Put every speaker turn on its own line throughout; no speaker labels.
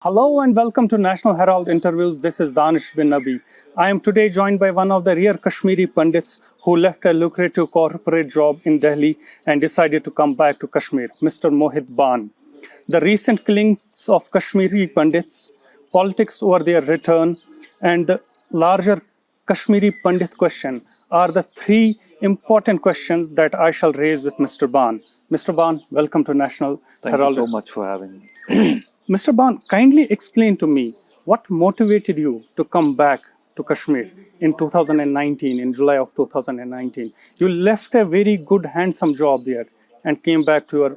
Hello and welcome to National Herald interviews. This is Danish bin Nabi. I am today joined by one of the rare Kashmiri Pandits who left a lucrative corporate job in Delhi and decided to come back to Kashmir, Mr. Mohit Bhan. The recent killings of Kashmiri Pandits, politics over their return, and the larger Kashmiri Pandit question are the three important questions that I shall raise with Mr. Bhan. Mr. Bhan, welcome to National Herald.
Thank you so much for having me.
Mr. Bhan, kindly explain to me what motivated you to come back to Kashmir in 2019, in July of 2019. You left a very good, handsome job there and came back to your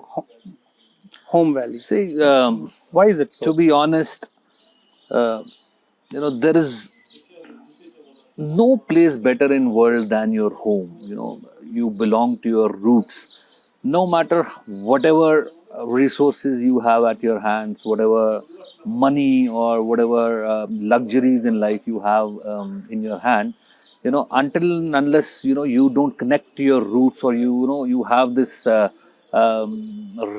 home valley.
See,
Why is it so?
to be honest, there is no place better in world than your home. You belong to your roots. No matter whatever resources you have at your hands, whatever money or whatever luxuries in life you have in your hand, until and unless you don't connect to your roots, or you have this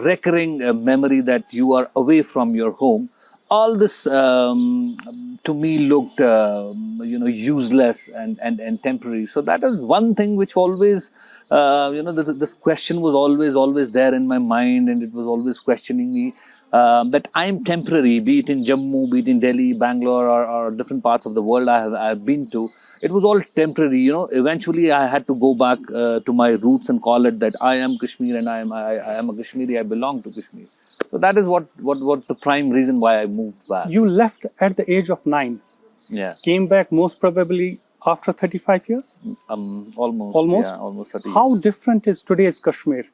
recurring memory that you are away from your home, all this to me looked useless and temporary. So that is one thing which always this question was always there in my mind, and it was always questioning me that I am temporary, be it in Jammu, be it in Delhi, Bangalore, or different parts of the world I have been to. It was all temporary. Eventually I had to go back to my roots and call it that I am Kashmir, and I am a Kashmiri. I belong to Kashmir. So that is what the prime reason why I moved back.
You left at the age of 9.
Yeah.
Came back most probably after 35 years?
Almost.
Almost?
Yeah, almost 30 years.
How different is today's Kashmir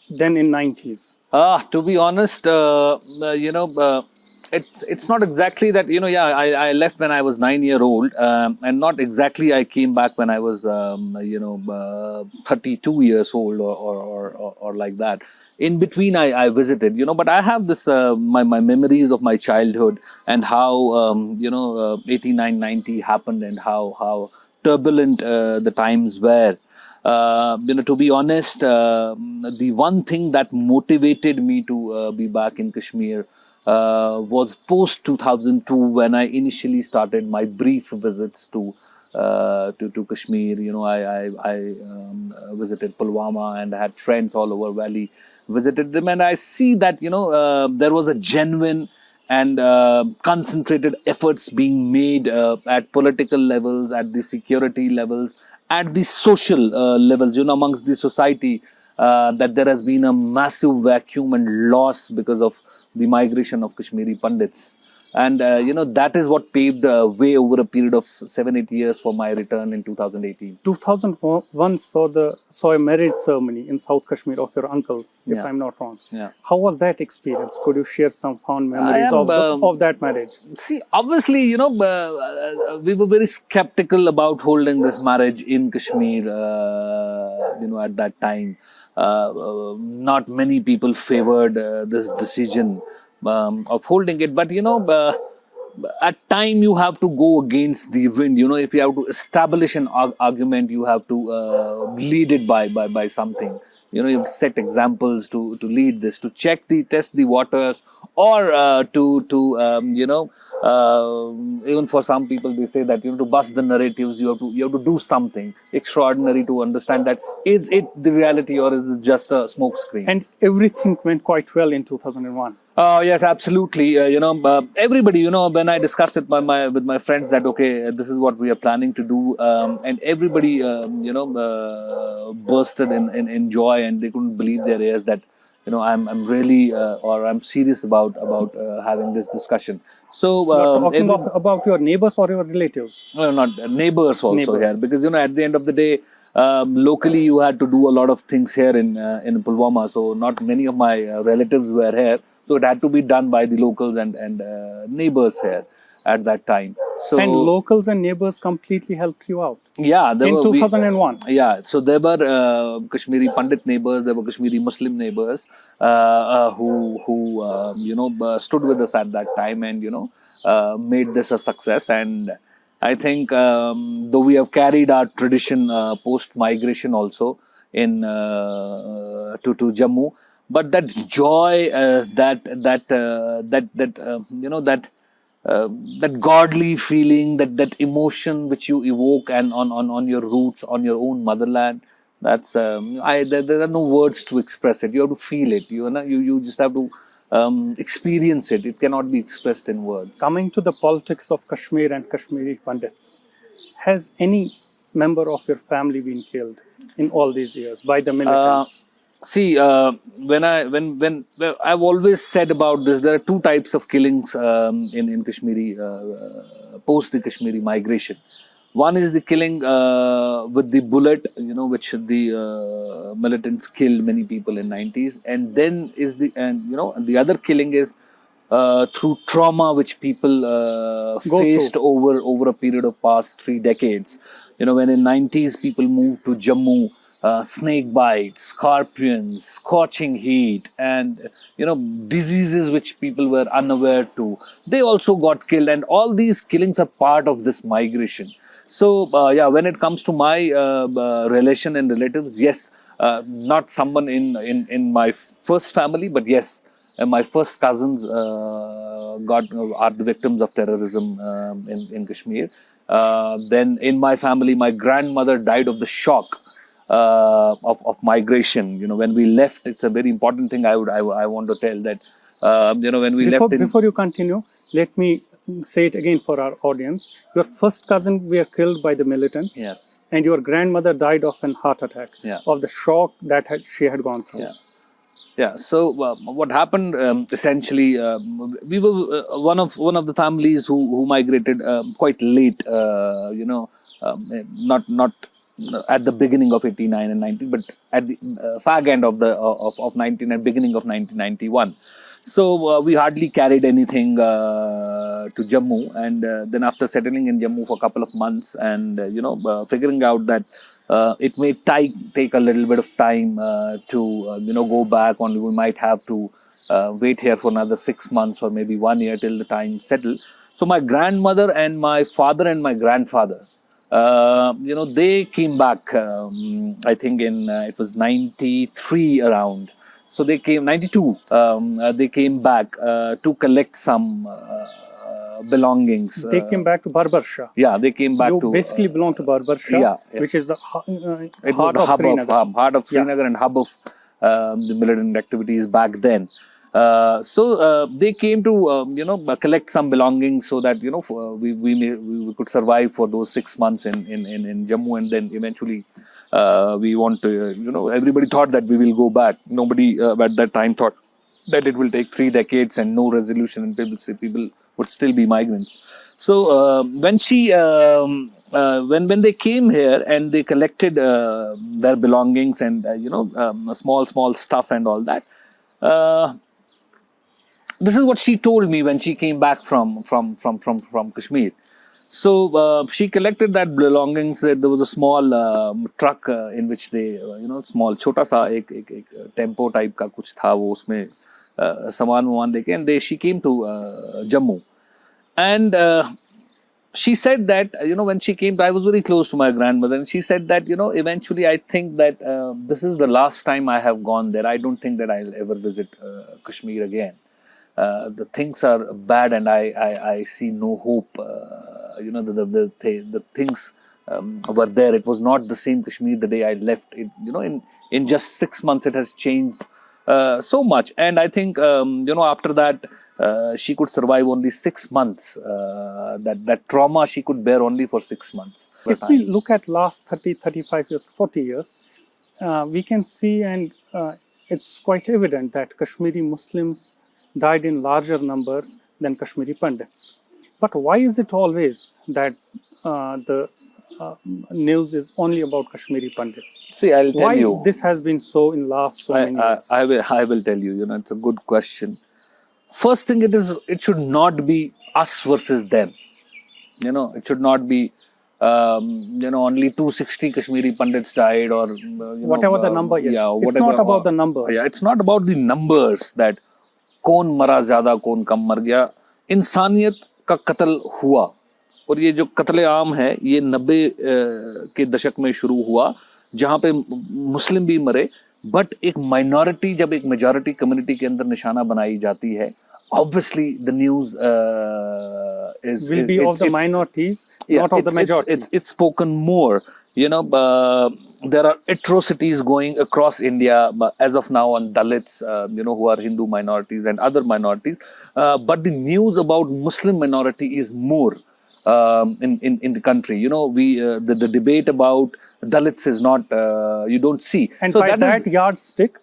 than in 90s?
To be honest, it's not exactly that, I left when I was 9-year-old, and not exactly I came back when I was, 32 years old or like that. In between, I visited, but I have this, my memories of my childhood and how, 89, 90 happened, and how turbulent the times were. To be honest, the one thing that motivated me to be back in Kashmir was post 2002, when I initially started my brief visits to Kashmir. I visited Pulwama, and I had friends all over valley, visited them, and I see that there was a genuine and concentrated efforts being made at political levels, at the security levels, at the social levels, amongst the society, that there has been a massive vacuum and loss because of the migration of Kashmiri Pandits. And, that is what paved way over a period of 7-8 years for my return in 2018.
2001 saw a marriage ceremony in South Kashmir of your uncle, if
Yeah.
I'm not wrong.
Yeah.
How was that experience? Could you share some fond memories of that marriage?
See, obviously, we were very skeptical about holding this marriage in Kashmir, at that time. Not many people favored this decision of holding it, but at time you have to go against the wind. If you have to establish an argument, you have to lead it by something. You have to set examples to lead this, to test the waters, or even for some people, they say that to bust the narratives, you have to do something extraordinary to understand that is it the reality, or is it just a smoke screen.
And everything went quite well in 2001.
Yes, absolutely. Everybody, when I discussed it with my friends that, okay, this is what we are planning to do, and everybody, bursted in joy, and they couldn't believe their ears that, I'm really, or I'm serious about having this discussion. So,
Talking about your neighbors or your relatives?
No, not neighbors also.
Neighbors.
Here, because at the end of the day, locally you had to do a lot of things here in Pulwama. So not many of my relatives were here. So it had to be done by the locals and neighbors here at that time. So,
and locals and neighbors completely helped you out.
Yeah,
in 2001.
Yeah, so there were Kashmiri Pandit neighbors, there were Kashmiri Muslim neighbors who stood with us at that time, and made this a success. And I think though we have carried our tradition post migration also in to Jammu, but that joy, that godly feeling, that emotion which you evoke and on your roots, on your own motherland, that's there are no words to express it. You have to feel it. You just have to experience it. It cannot be expressed in words.
Coming to the politics of Kashmir and Kashmiri Pandits, has any member of your family been killed in all these years by the militants?
See, when I've always said about this, there are two types of killings in Kashmiri post the Kashmiri migration. One is the killing with the bullet, which the militants killed many people in 90s, and then is the other killing is through trauma which people faced over a period of past 3 decades. When in 90s people moved to Jammu. Snake bites, scorpions, scorching heat, and diseases which people were unaware to. They also got killed, and all these killings are part of this migration. So when it comes to my relation and relatives, yes, not someone in my first family, but yes, my first cousins are the victims of terrorism in Kashmir. Then in my family, my grandmother died of the shock. Of migration. When we left, it's a very important thing I want to tell that when we left.
Before you continue, let me say it again for our audience. Your first cousin were killed by the militants.
Yes.
And your grandmother died of an heart attack.
Yeah.
Of the shock that she had gone through.
Yeah. Yeah. So what happened essentially? We were one of the families who migrated quite late. Not at the beginning of 89 and 90, but at the fag end of 19 and beginning of 1991. So we hardly carried anything to Jammu, and then after settling in Jammu for a couple of months and figuring out that it may take a little bit of time to go back, only we might have to wait here for another 6 months or maybe 1 year till the time settle. So my grandmother and my father and my grandfather, they came back, I think it was 93 around. So they came, 92, they came back to collect some belongings.
They came back to Barbar Shah.
Yeah, they came back
you
to...
basically belong to Barbar Shah,
yeah.
Which is the
it was the heart of Srinagar and hub of the militant activities back then. So they came to collect some belongings so that we could survive for those 6 months in Jammu, and then eventually we want to everybody thought that we will go back. Nobody at that time thought that it will take 3 decades and no resolution, and people would still be migrants. So when they came here and they collected their belongings and small stuff and all that. This is what she told me when she came back from Kashmir. So she collected that belongings. There was a small truck in which they, small छोटा सा एक tempo type का कुछ था वो उसमें सामान वामान देके, and she came to Jammu, and she said that when she came, I was very close to my grandmother, and she said that eventually I think that this is the last time I have gone there. I don't think that I'll ever visit Kashmir again. The things are bad, and I see no hope. The things were there. It was not the same Kashmir the day I left. It, in just 6 months, it has changed so much. And I think after that, she could survive only 6 months. That trauma she could bear only for 6 months.
If we look at last 30, 35 years, 40 years, we can see, and it's quite evident that Kashmiri Muslims died in larger numbers than Kashmiri Pandits. But why is it always that the news is only about Kashmiri Pandits?
See, I'll tell you.
Why this has been so in last so many years?
I will tell you. It's a good question. First thing, it should not be us versus them. It should not be only 260 Kashmiri Pandits died, or
whatever the number is. Yeah, it's not about the numbers.
Yeah, it's not about the numbers that कौन मरा ज़्यादा कौन कम मर गया. इंसानियत का कत्ल हुआ, और ये जो कत्ले आम है ये 90 के दशक में शुरू हुआ, जहाँ पे मुस्लिम भी मरे, बट एक माइनॉरिटी जब एक मेजॉरिटी कम्युनिटी के अंदर निशाना बनाई जाती है, obviously the news
will be of the minorities, not of the majority.
It's spoken more. There are atrocities going across India as of now on Dalits, who are Hindu minorities and other minorities. But the news about Muslim minority is more in the country. The debate about Dalits is not, you don't see.
And so by that yardstick,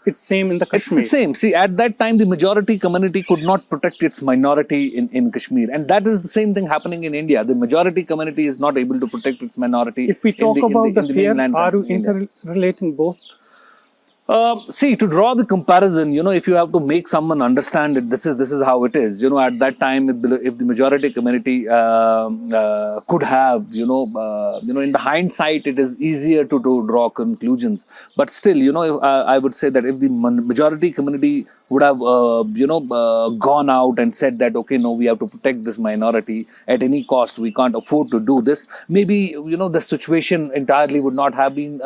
it's same in the Kashmir.
It's the same. See, at that time, the majority community could not protect its minority in Kashmir. And that is the same thing happening in India. The majority community is not able to protect its minority.
If we talk about the fear, are you interrelating both?
See, to draw the comparison, if you have to make someone understand it, this is how it is. At that time, if the majority community could have, in the hindsight, it is easier to draw conclusions. But still, if, I would say that if the majority community would have, gone out and said that, okay, no, we have to protect this minority at any cost. We can't afford to do this. Maybe, the situation entirely would not have been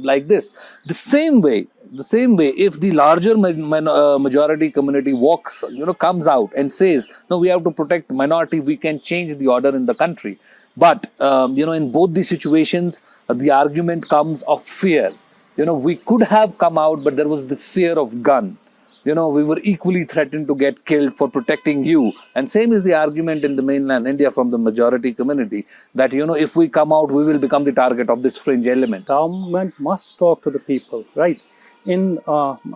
like this. The same way, if the larger majority community walks, comes out and says, no, we have to protect minority, we can change the order in the country. But, in both these situations, the argument comes of fear. We could have come out, but there was the fear of gun. We were equally threatened to get killed for protecting you. And same is the argument in the mainland India from the majority community that, if we come out, we will become the target of this fringe element.
Government must talk to the people, right? In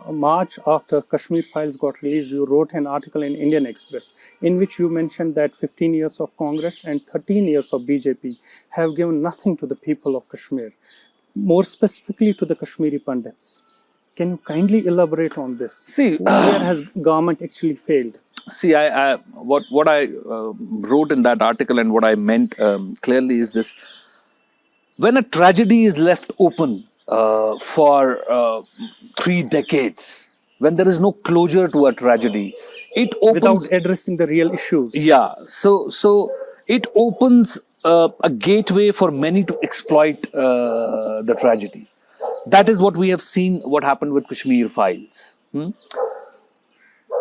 March, after Kashmir Files got released, you wrote an article in Indian Express in which you mentioned that 15 years of Congress and 13 years of BJP have given nothing to the people of Kashmir, more specifically to the Kashmiri Pandits. Can you kindly elaborate on this?
See,
where has government actually failed?
See, what I wrote in that article and what I meant clearly is this: when a tragedy is left open for 3 decades, when there is no closure to a tragedy, it opens
without addressing the real issues.
Yeah, so it opens a gateway for many to exploit the tragedy. That is what we have seen, what happened with Kashmir Files.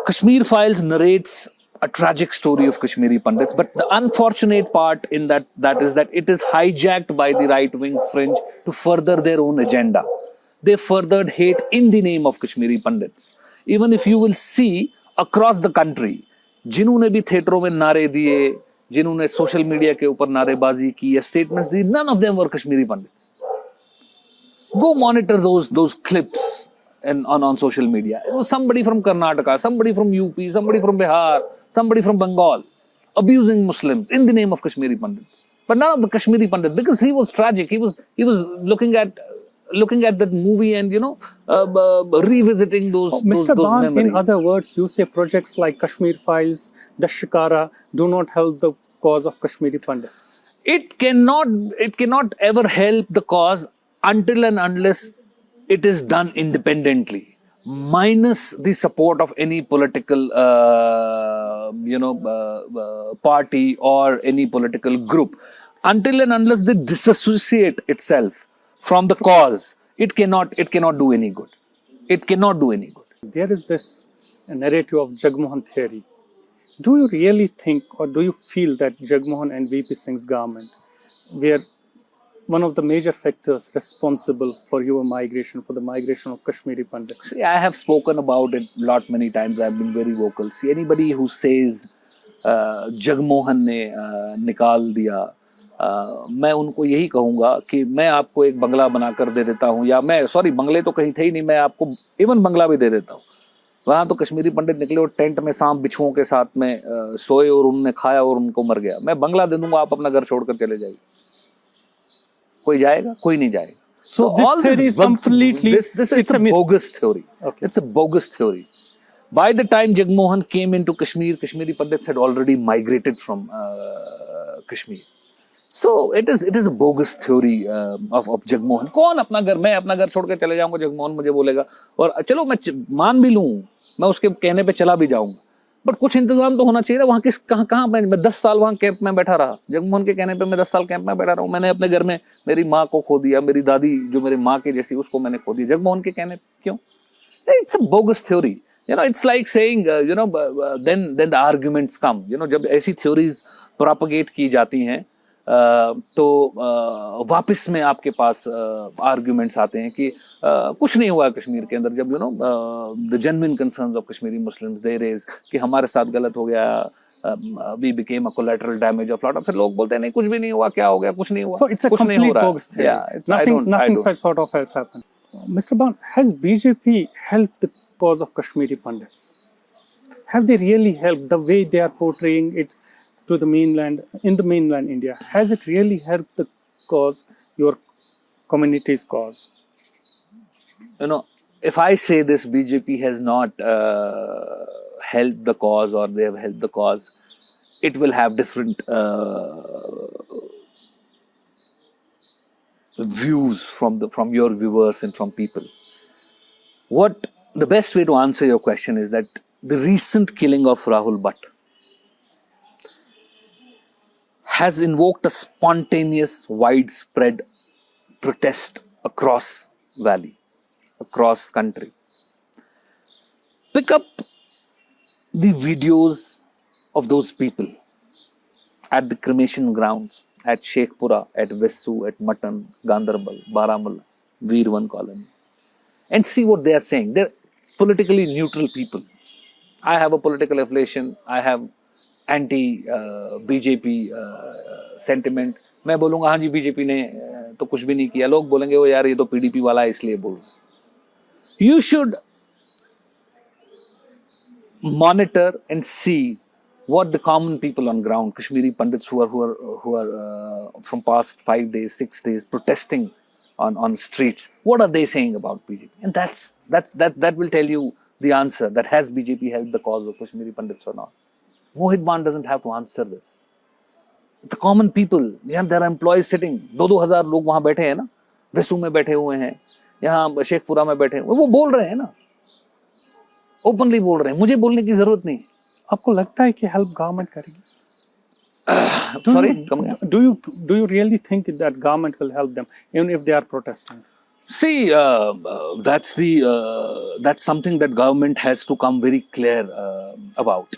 Kashmir Files narrates a tragic story of Kashmiri Pandits, but the unfortunate part in that is that it is hijacked by the right-wing fringe to further their own agenda. They furthered hate in the name of Kashmiri Pandits. Even if you will see across the country, जिन्होंने भी थिएटरों में नारे दिए, जिन्होंने social media के ऊपर नारेबाजी की या statements the, none of them were Kashmiri Pandits. Go monitor those clips on social media. It was somebody from Karnataka, somebody from UP, somebody from Bihar, somebody from Bengal, abusing Muslims in the name of Kashmiri Pandits. But none of the Kashmiri Pandit, because he was tragic. He was looking at that movie and revisiting those
Mr. Bhan,
memories.
in other words, you say projects like Kashmir Files, the Shikara do not help the cause of Kashmiri Pandits.
It cannot ever help the cause until and unless it is done independently, minus the support of any political party or any political group. Until and unless they disassociate itself from the cause, it cannot do any good. It cannot do any good.
There is this narrative of Jagmohan theory. Do you really think, or do you feel that Jagmohan and VP Singh's government were one of the major factors responsible for your migration, for the migration of Kashmiri Pandits?
See, I have spoken about it many times. I have been very vocal. See, anybody who says Jagmohan ne nikal diya, मैं उनको यही कहूँगा कि मैं आपको एक बंगला बनाकर दे देता हूँ, या मैं बंगले तो कहीं थे ही नहीं, मैं आपको इवन बंगला भी दे देता हूँ. वहाँ तो कश्मीरी पंडित निकले और टेंट में सांप बिच्छुओं के साथ में सोए और उन्होंने खाया और उनको मर गया. मैं बंगला दे दूंगा, आप अपना घर छोड़कर चले जाइए. कोई जाएगा? कोई नहीं जाएगा.
So this theory is completely...
It's a bogus theory. Okay. It's a bogus theory. By the time Jagmohan came into Kashmir, Kashmiri Pandits had already migrated from Kashmir. So it is a bogus theory of Jagmohan. कौन अपना घर, मैं अपना घर छोड़ के चले जाऊंगा, जगमोहन मुझे बोलेगा, और चलो मैं मान भी लूँ, मैं उसके कहने पे चला भी जाऊंगा, बट कुछ इंतजाम तो होना चाहिए ना। वहाँ किस कहाँ मैं 10 साल वहाँ कैंप में बैठा रहा, जगमोहन के कहने पे मैं 10 साल कैंप में बैठा रहा हूँ। मैंने अपने घर में मेरी माँ को खो दिया, मेरी दादी जो मेरी माँ के जैसी उसको मैंने खो दिया, जगमोहन के कहने पे। क्यों? It's a bogus theory, you know. It's like saying, you know, then the arguments come, you know. जब ऐसी थ्योरीज प्रोपगेट की जाती हैं तो वापस में आपके पास आर्ग्यूमेंट्स आते हैं कि कुछ नहीं हुआ कश्मीर के अंदर। जब, you know, the genuine concerns of Kashmiri Muslims they raise कि हमारे साथ गलत हो गया, we became a collateral damage of lot, फिर लोग बोलते हैं नहीं कुछ भी नहीं हुआ, क्या हो गया, कुछ नहीं हुआ,
So it's a
कुछ नहीं हो
complete
रहा।
bogus theory.
Yeah, I
Nothing
don't.
such sort of has happened. Mr. Bhan, has BJP helped the cause of Kashmiri Pandits? Have they really helped the way they are portraying it to the mainland, in the mainland India? Has it really helped the cause, your community's cause?
You know, if I say this, BJP has not helped the cause or they have helped the cause, it will have different views from your viewers and from people. What the best way to answer your question is that the recent killing of Rahul Bhatt has invoked a spontaneous, widespread protest across valley, across country. Pick up the videos of those people at the cremation grounds, at Sheikhpura, at Vessu, at Matan, Gandarbal, Baramulla, Veerwan colony, and see what they are saying. They're politically neutral people. I have a political affiliation. I have anti-BJP sentiment. मैं बोलूँगा हाँ जी BJP ने तो कुछ भी नहीं किया, लोग बोलेंगे वो यार ये तो पीडीपी वाला है इसलिए बोल। You should monitor and see what the common people on ground, Kashmiri Pandits who are from past 5 days, 6 days protesting on streets, what are they saying about BJP? And that will tell you the answer, that has BJP helped the cause of Kashmiri Pandits or not. Mohit Bhan doesn't have to answer this. The common people, यहाँ there are employees sitting, 2,000 लोग वहाँ बैठे हैं ना, वेसू में बैठे हुए हैं, यहाँ शेखपुरा में बैठे हैं, वो बोल रहे हैं ना, ओपनली बोल रहे हैं, मुझे बोलने की जरूरत नहीं।
आपको लगता है कि हेल्प गवर्नमेंट करेगी?
Sorry,
do you really think that government will help them even if they are protesting?
See, that's something that government has to come very clear about.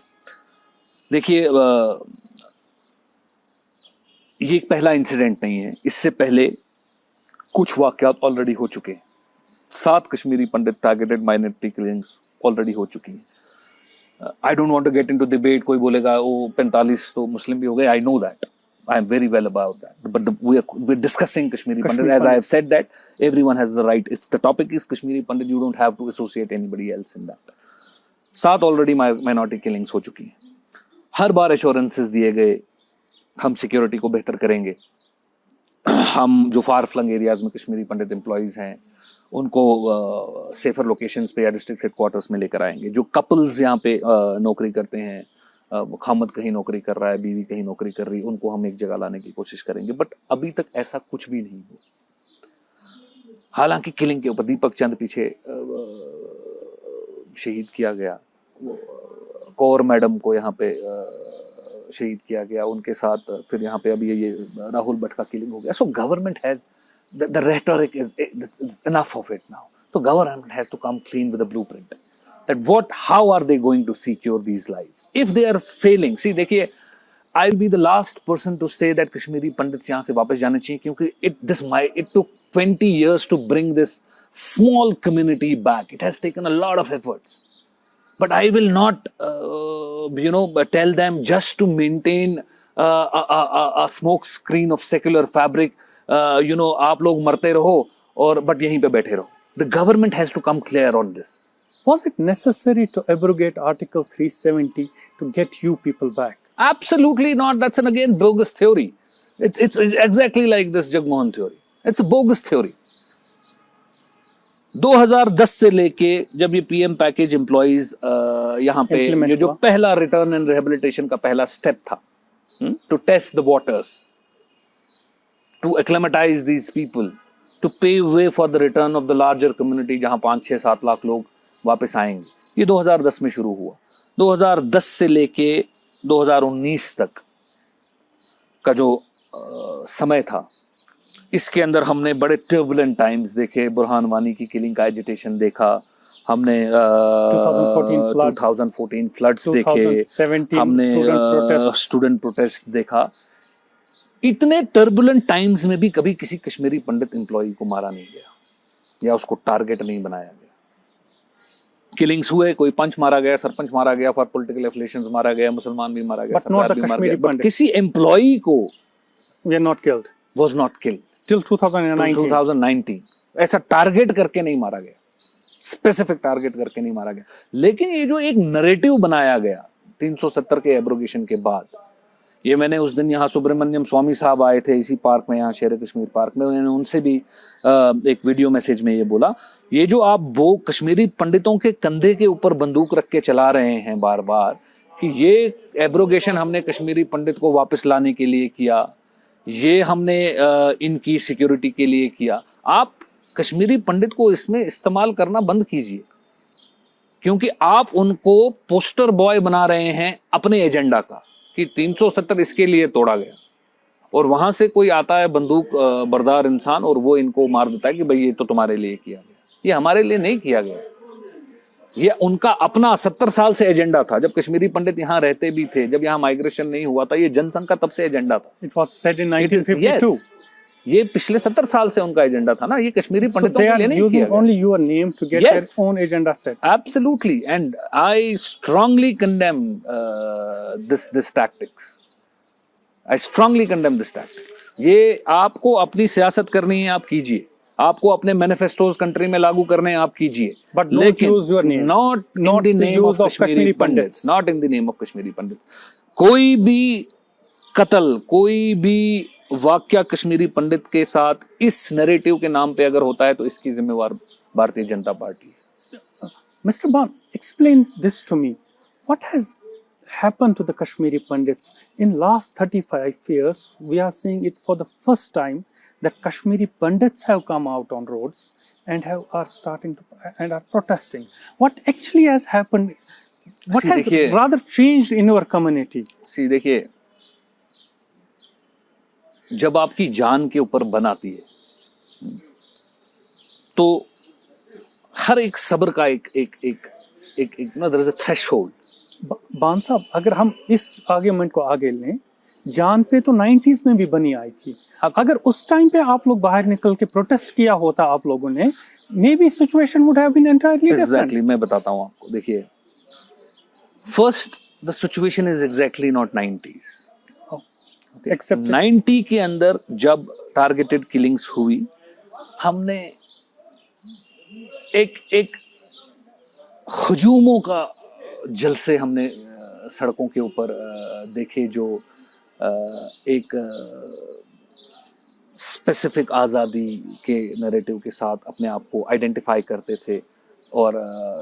देखिए, ये एक पहला इंसिडेंट नहीं है, इससे पहले कुछ वाकयात ऑलरेडी हो चुके हैं। 7 कश्मीरी पंडित टारगेटेड माइनॉरिटी किलिंग्स ऑलरेडी हो चुकी हैं। I don't want to get into debate. कोई बोलेगा वो 45 तो मुस्लिम भी हो गए। I know that. I am very well about that. But we're discussing Kashmiri Pandit. As I have said that, everyone has the right. If the topic is Kashmiri Pandit, you don't have to associate anybody else in that. 7 already minority killings हो चुकी हैं। हर बार assurances दिए गए, हम security को बेहतर करेंगे, हम जो फार फ्लंग एरियाज में कश्मीरी पंडित एम्प्लॉइज हैं उनको सेफर लोकेशंस पे या डिस्ट्रिक्ट हेडक्वार्टर्स में लेकर आएंगे। जो कपल्स यहाँ पे नौकरी करते हैं, खामद कहीं नौकरी कर रहा है, बीवी कहीं नौकरी कर रही है, उनको हम एक जगह लाने की कोशिश करेंगे। बट अभी तक ऐसा कुछ भी नहीं हुआ। हालांकि किलिंग के ऊपर दीपक चंद पीछे शहीद किया गया, कौर मैडम को यहाँ पे शहीद किया गया, उनके साथ फिर यहाँ पे अभी ये राहुल भट्ट का किलिंग हो गया। So government has the rhetoric is enough of it now. So government has to come clean with a blueprint. That how are they going to secure these lives? If they are failing, see, देखिए, I'll be the last person to say that Kashmiri Pandits यहाँ से वापस जाने चाहिए, क्योंकि it took 20 years to bring this small community back. It has taken a lot of efforts. But I will not, tell them just to maintain a smoke screen of secular fabric. आप लोग मरते रहो और but यहीं पे बैठे रहो. The government has to come clear on this.
Was it necessary to abrogate Article 370 to get you people back?
Absolutely not. That's an again bogus theory. It's exactly like this Jagmohan theory. It's a bogus theory. 2010 से लेके जब ये PM package employees यहाँ पे ये जो पहला return and rehabilitation का पहला स्टेप था, to test the waters, to acclimatize these people, to pave way for the return of the larger community, जहाँ 5-6-7 लाख लोग वापस आएंगे, ये 2010 में शुरू हुआ. 2010 से लेके 2019 तक का जो समय था, इसके अंदर हमने बड़े टर्बुलेंट टाइम्स देखे। बुरहान वानी की किलिंग का एजिटेशन देखा हमने, 2014 फ्लड्स देखे हमने, स्टूडेंट प्रोटेस्ट देखा। इतने टर्बुलेंट टाइम्स में भी कभी किसी कश्मीरी पंडित एम्प्लॉय को मारा नहीं गया या उसको टारगेट नहीं बनाया गया। किलिंग्स हुए, कोई पंच मारा गया, सरपंच मारा गया, फॉर पॉलिटिकल एफिलिएशंस मारा गया, मुसलमान भी मारा गया, सरदार भी मारा गया, बट किसी एम्प्लॉय को was not killed
till 2019
ऐसा टारगेट करके नहीं मारा गया, स्पेसिफिक टारगेट करके नहीं मारा गया। लेकिन ये जो एक नरेटिव बनाया गया 370 के एब्रोगेशन के बाद, ये मैंने उस दिन यहाँ सुब्रमण्यम स्वामी साहब आए थे इसी पार्क में, यहाँ शेर कश्मीर पार्क में, उन्होंने उनसे भी एक वीडियो मैसेज में ये बोला, ये जो आप वो कश्मीरी पंडितों के कंधे के ऊपर बंदूक रख के चला रहे हैं बार बार कि ये एब्रोगेशन हमने कश्मीरी पंडित को वापस लाने के लिए किया, ये हमने इनकी सिक्योरिटी के लिए किया, आप कश्मीरी पंडित को इसमें इस्तेमाल करना बंद कीजिए, क्योंकि आप उनको पोस्टर बॉय बना रहे हैं अपने एजेंडा का कि 370 इसके लिए तोड़ा गया, और वहां से कोई आता है बंदूक बरदार इंसान और वो इनको मार देता है कि भाई ये तो तुम्हारे लिए किया गया। ये हमारे लिए नहीं किया गया, ये उनका अपना 70 साल से एजेंडा था। जब कश्मीरी पंडित यहाँ रहते भी थे, जब यहाँ माइग्रेशन नहीं हुआ था, ये जनसंघ का तब से एजेंडा था।
It was said in 1952.
ये पिछले 70 साल से उनका एजेंडा था ना, ये कश्मीरी पंडितों के लिए नहीं किया गया।
Only your name to get their own agenda set.
Absolutely, and I strongly condemn this tactics. I strongly condemn this tactics. ये आपको अपनी सियासत करनी है, आप कीजिए, आपको अपने मैनिफेस्टोज कंट्री में लागू करने हैं, आप कीजिए,
but don't use your name,
not in the name of Kashmiri Pandits, not in the name of Kashmiri Pandits. कोई भी कत्ल, कोई भी वाक्या कश्मीरी पंडित के साथ इस नैरेटिव के नाम पे अगर होता है तो इसकी जिम्मेवार भारतीय जनता पार्टी है।
Mr. Bhan, explain this to me. What has happened to the Kashmiri Pandits in last 35 years? We are seeing it for the first time that Kashmiri Pandits have come out on roads and are protesting. What actually has happened? What has rather changed in your community?
See, देखिए, जब आपकी जान के ऊपर बन आती है तो हर एक सब्र का एक ना, देयर इज अ थ्रेशोल्ड।
बान साहब, अगर हम इस आर्गुमेंट को आगे लें, जान पे तो 90s में भी बनी आई थी। अगर उस टाइम पे आप लोग बाहर निकल के प्रोटेस्ट किया होता आप लोगों ने, maybe situation would have been entirely different.
Exactly, मैं बताता हूं आपको। देखिए, first the situation is exactly not 90s।
Except
90 के अंदर जब टारगेटेड किलिंग्स हुई, हमने एक हुजूमों का जलसे हमने सड़कों के ऊपर देखे, जो एक स्पेसिफिक आज़ादी के नैरेटिव के साथ अपने आप को आइडेंटिफाई करते थे और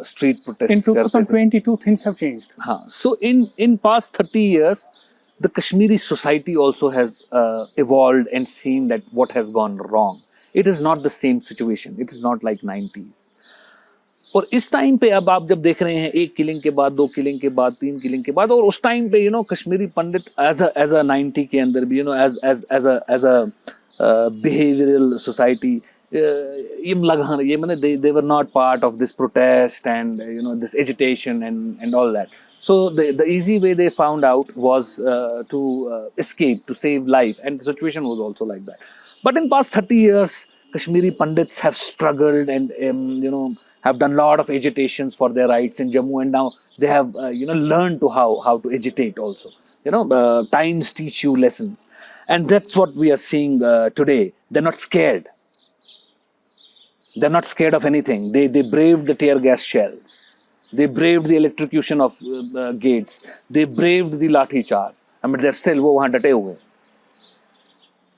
स्ट्रीट प्रोटेस्ट करते थे।
In 2022 things have changed.
हाँ, so in past 30 years the Kashmiri society also has evolved and seen that what has gone wrong. It is not the same situation. It is not like 90s. और इस time पे अब आप जब देख रहे हैं, एक किलिंग के बाद, 2 किलिंग के बाद, 3 किलिंग के बाद, और उस टाइम पे कश्मीरी पंडित एज अ 90 के अंदर भी एज अ बिहेवियरल सोसाइटी, ये मैंने they were not part of this protest and this agitation and all that. So the easy way they found out was to escape, to save life, and the situation was also like that. But in past 30 years, Kashmiri Pandits have struggled and have done a lot of agitations for their rights in Jammu, and now they have learned to how to agitate also. Times teach you lessons, and that's what we are seeing today. They're not scared. They're not scared of anything. They braved the tear gas shells. They braved the electrocution of gates. They braved the lathi charge. I mean, they're still, वो वहाँ डटे हुए,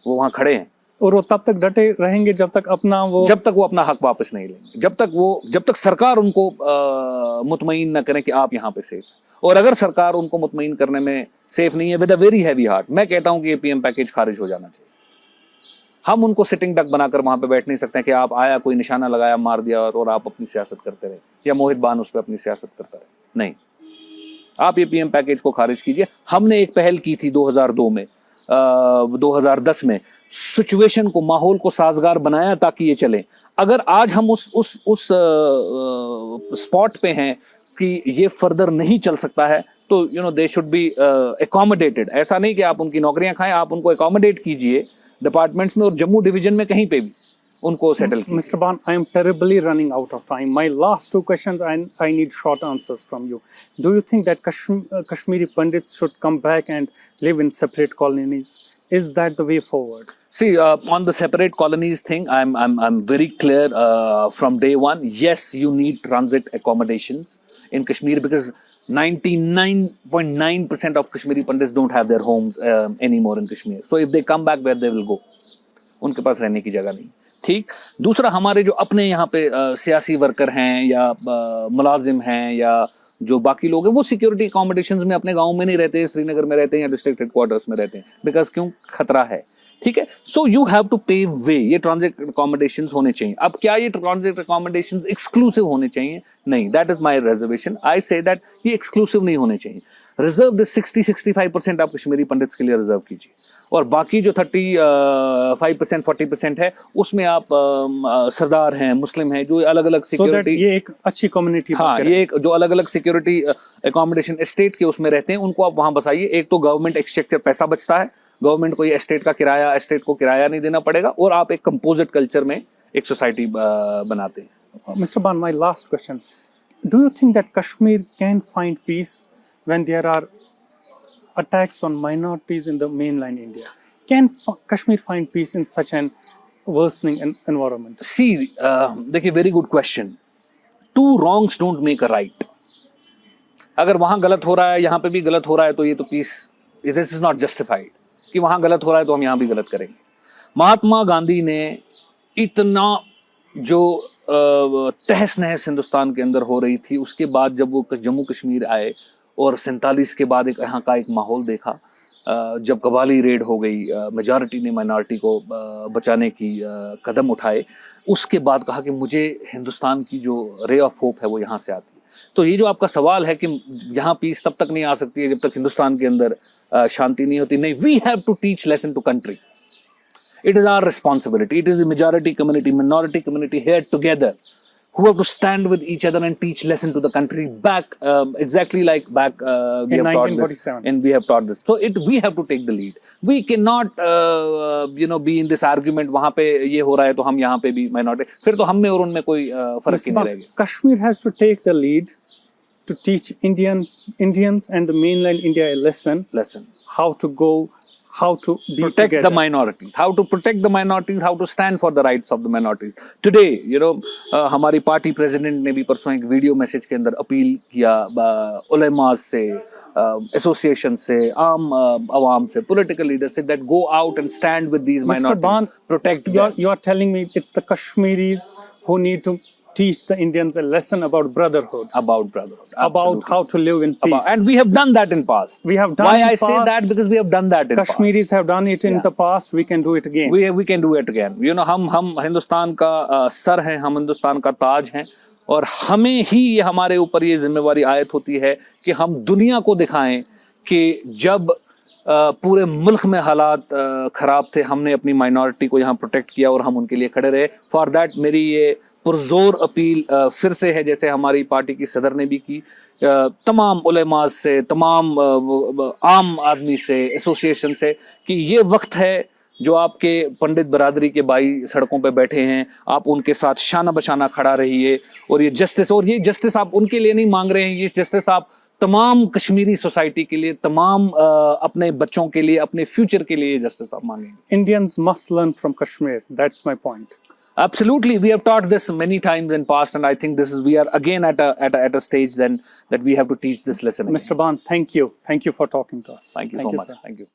वो वहाँ खड़े हैं,
और वो तब तक डटे रहेंगे जब तक वो
अपना हक वापस नहीं लेंगे, जब तक सरकार उनको मुतमईन न करें कि आप यहाँ पे सेफ हैं। और अगर सरकार उनको मुतमईन करने में सेफ नहीं है, with a very heavy heart, मैं कहता हूँ कि ये पीएम पैकेज खारिज हो जाना चाहिए। हम उनको सिटिंग डक बनाकर वहां पे बैठ नहीं सकते हैं कि आप आया, कोई निशाना लगाया, मार दिया और आप अपनी सियासत करते रहे, या मोहित बान उस पर अपनी सियासत करता रहे। नहीं, आप ये पीएम पैकेज को खारिज कीजिए। हमने एक पहल की थी 2002 में, 2010 में, सिचुएशन को, माहौल को साजगार बनाया ताकि ये चले। अगर आज हम उस स्पॉट पे हैं कि ये फर्दर नहीं चल सकता है, तो दे शुड बी एकोमोडेटेड। ऐसा नहीं कि आप उनकी नौकरियां खाएं, आप उनको एकोमोडेट कीजिए डिपार्टमेंट्स में, और जम्मू डिवीजन में कहीं पे भी उनको सेटल कीजिए।
Mr. Ban, I am terribly running out of time. My last two questions, and I need short answers from you. Do you think that Kashmiri Pandits should come back and live in separate colonies? Is that the way forward?
See, on the separate colonies thing, I'm very clear from day one. Yes, you need transit accommodations in Kashmir, because 99.9% of Kashmiri Pandits don't have their homes anymore in Kashmir. So if they come back, where they will go? उनके पास रहने की जगह नहीं। ठीक। दूसरा, हमारे जो अपने यहाँ पे सियासी वर्कर हैं या मुलाजिम हैं या जो बाकी लोग हैं, वो सिक्योरिटी अकोमोडेशंस में अपने गाँव में नहीं रहते, श्रीनगर में रहते हैं या डिस्ट्रिक्ट हेडक्वार्टर्स में रहते हैं, बिकॉज क्यों? खतरा है। ठीक है, सो यू हैव टू पे वे। ये ट्रांजिट अकोमोडेशंस होने चाहिए। अब क्या ये ट्रांजिट अकोमोडेशंस एक्सक्लूसिव होने चाहिए? नहीं, that is my reservation. I say that ये एक्सक्लूसिव नहीं होने चाहिए। रिजर्व दिस 60-65% आप कश्मीरी पंडित्स के लिए रिजर्व कीजिए, और बाकी जो 35% 40% है, उसमें आप सरदार हैं, मुस्लिम हैं, जो अलग अलग सिक्योरिटी,
ये एक अच्छी कम्युनिटी,
हाँ, ये एक जो अलग अलग सिक्योरिटी अकोमोडेशन एस्टेट के उसमें रहते हैं, उनको आप वहां बसाइए। एक तो गवर्नमेंट एक्सचेकर पैसा बचता है, गवर्नमेंट को ये एस्टेट को किराया नहीं देना पड़ेगा, और आप एक कंपोजिट कल्चर में एक सोसाइटी बनाते हैं।
Mr. Ban, my last question. Do you think that Kashmir can find peace when there are attacks on minorities in the mainland India? Can Kashmir find peace in such an worsening environment?
See, देखिए, very good question. Two wrongs don't make a right. अगर वहां गलत हो रहा है, यहाँ पे भी गलत हो रहा है, तो ये तो peace, this is not justified कि वहां गलत हो रहा है तो हम यहाँ भी गलत करेंगे। महात्मा गांधी ने इतना जो तहस नहस हिंदुस्तान के अंदर हो रही थी, उसके बाद जब वो जम्मू कश्मीर आए और 47 के बाद यहाँ का एक माहौल देखा, जब कबाली रेड हो गई, मेजॉरिटी ने माइनॉरिटी को बचाने की कदम उठाए, उसके बाद कहा कि मुझे हिंदुस्तान की जो रे ऑफ होप है वो यहाँ से आती है। तो ये जो आपका सवाल है कि यहाँ पीस तब तक नहीं आ सकती है जब तक हिंदुस्तान के अंदर शांति नहीं होती, नहीं, we have to teach lesson to country. It is our responsibility. It is the majority community, minority community here together who have to stand with each other and teach lesson to the country back, exactly like back we
in
have taught
1947.
this, and we have taught this. So we have to take the lead. We cannot be in this argument. वहाँ पे ये हो रहा है तो हम यहाँ पे भी minority. फिर तो हम में और उनमें कोई फर्क ही नहीं रहेगा।
Kashmir has to take the lead to teach Indians and the mainland India a lesson. How to go, how to be
protect
together.
the minorities, how to protect the minorities, how to stand for the rights of the minorities. Today, हमारी party president ने भी परसों एक video message के अंदर appeal किया उलेमा से, association से, आम आवाम से, political leaders से, that go out and stand with these minorities.
Mr. Ban,
protect them.
You are telling me it's the Kashmiris who need to teach the Indians a lesson about brotherhood.
About
About how to live in peace.
And we have done that in past.
We have done
Why
in
I say
past.
that? Because we have done that in past.
Kashmiris have done it in the past. We can do it again.
We can do it again. हम हिंदुस्तान का sir हैं, हम हिंदुस्तान का ताज हैं, और हमें ही हमारे ऊपर ये जिम्मेवारी आयत होती है कि हम दुनिया को दिखाएं कि जब पूरे मुल्क में हालात खराब थे, हमने अपनी माइनॉरिटी को यहाँ प्रोटेक्ट किया और हम उनके लिए खड़े रहे। फॉर दैट मेरी ये पुरजोर अपील फिर से है, जैसे हमारी पार्टी की सदर ने भी की, तमाम उलेमा से, तमाम आम आदमी से, एसोसिएशन से, कि ये वक्त है जो आपके पंडित बरादरी के भाई सड़कों पे बैठे हैं, आप उनके साथ शाना बशाना खड़ा रहिए, और ये जस्टिस आप उनके लिए नहीं मांग रहे हैं, ये जस्टिस आप तमाम कश्मीरी सोसाइटी के लिए, तमाम अपने बच्चों के लिए, अपने फ्यूचर के लिए ये जस्टिस आप मांगेंगे।
Indians must learn from Kashmir. That's my point.
Absolutely, we have taught this many times in past, and I think we are again at a stage then that we have to teach this lesson again.
Mr. Ban, thank you for talking to us.
Thank you so much.
Sir.
Thank you.